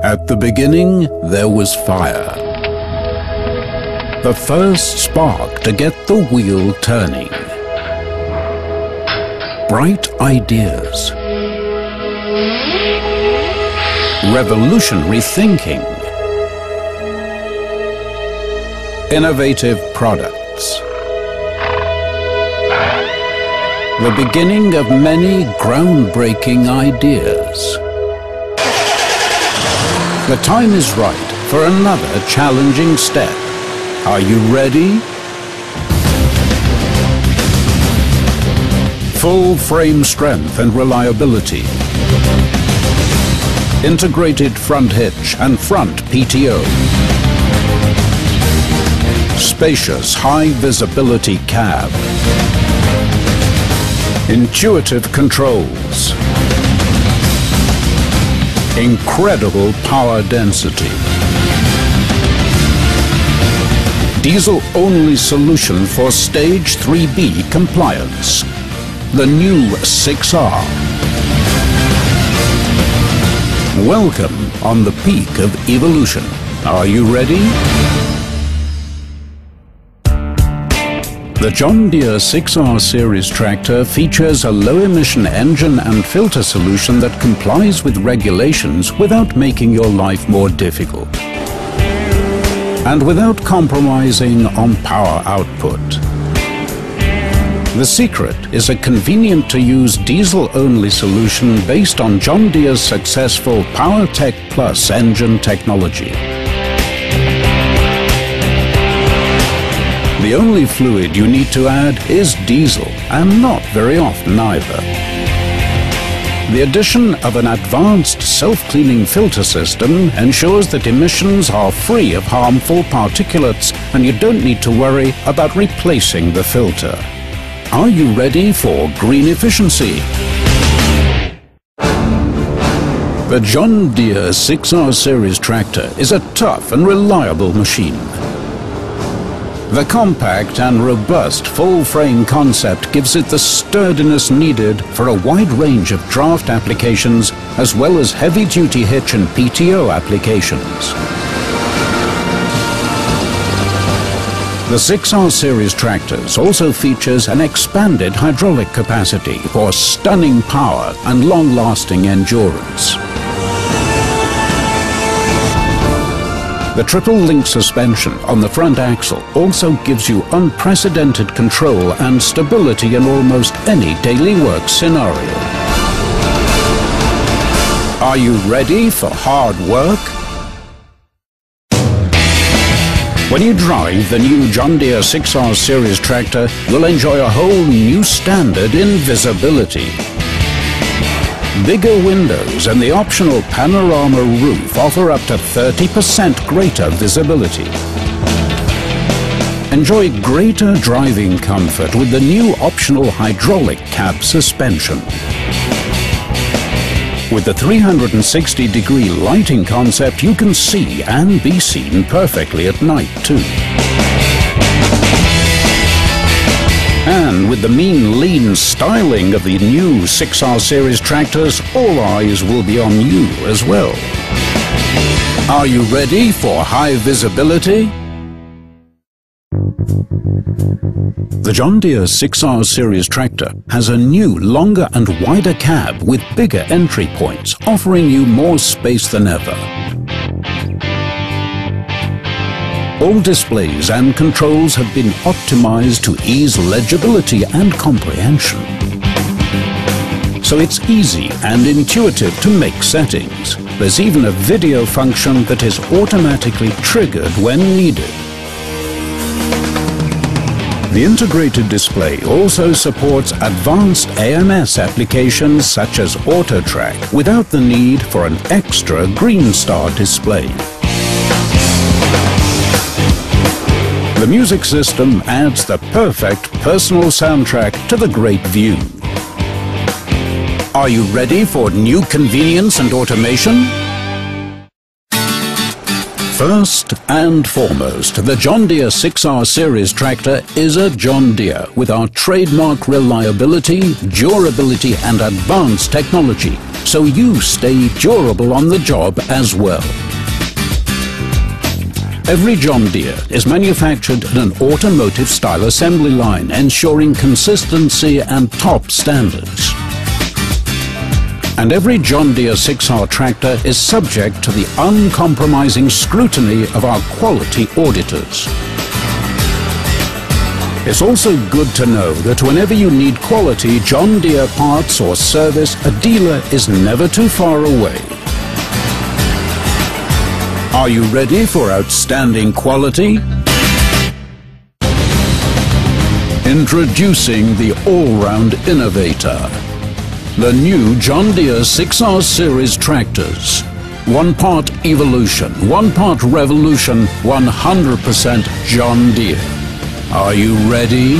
At the beginning, there was fire. The first spark to get the wheel turning. Bright ideas. Revolutionary thinking. Innovative products. The beginning of many groundbreaking ideas. The time is right for another challenging step. Are you ready? Full frame strength and reliability. Integrated front hitch and front PTO. Spacious high visibility cab. Intuitive controls. Incredible power density. Diesel-only solution for Stage 3B compliance. The new 6R. Welcome on the peak of evolution. Are you ready? The John Deere 6R series tractor features a low-emission engine and filter solution that complies with regulations without making your life more difficult. And without compromising on power output. The secret is a convenient-to-use diesel-only solution based on John Deere's successful PowerTech Plus engine technology. The only fluid you need to add is diesel, and not very often either. The addition of an advanced self-cleaning filter system ensures that emissions are free of harmful particulates, and you don't need to worry about replacing the filter. Are you ready for green efficiency? The John Deere 6R series tractor is a tough and reliable machine. The compact and robust full-frame concept gives it the sturdiness needed for a wide range of draft applications as well as heavy-duty hitch and PTO applications. The 6R series tractors also features an expanded hydraulic capacity for stunning power and long-lasting endurance. The triple-link suspension on the front axle also gives you unprecedented control and stability in almost any daily work scenario. Are you ready for hard work? When you drive the new John Deere 6R series tractor, you'll enjoy a whole new standard in visibility. Bigger windows and the optional panorama roof offer up to 30% greater visibility. Enjoy greater driving comfort with the new optional hydraulic cab suspension. With the 360-degree lighting concept, you can see and be seen perfectly at night too. And with the mean, lean styling of the new 6R series tractors, all eyes will be on you as well. Are you ready for high visibility? The John Deere 6R series tractor has a new, longer and wider cab with bigger entry points, offering you more space than ever. All displays and controls have been optimized to ease legibility and comprehension. So it's easy and intuitive to make settings. There's even a video function that is automatically triggered when needed. The integrated display also supports advanced AMS applications such as AutoTrack without the need for an extra Green Star display. The music system adds the perfect personal soundtrack to the great view. Are you ready for new convenience and automation? First and foremost, the John Deere 6R Series tractor is a John Deere with our trademark reliability, durability and advanced technology, so you stay durable on the job as well. Every John Deere is manufactured in an automotive-style assembly line, ensuring consistency and top standards. And every John Deere 6R tractor is subject to the uncompromising scrutiny of our quality auditors. It's also good to know that whenever you need quality John Deere parts or service, a dealer is never too far away. Are you ready for outstanding quality? Introducing the all-round innovator. The new John Deere 6R Series tractors. 1 part evolution, 1 part revolution, 100% John Deere. Are you ready?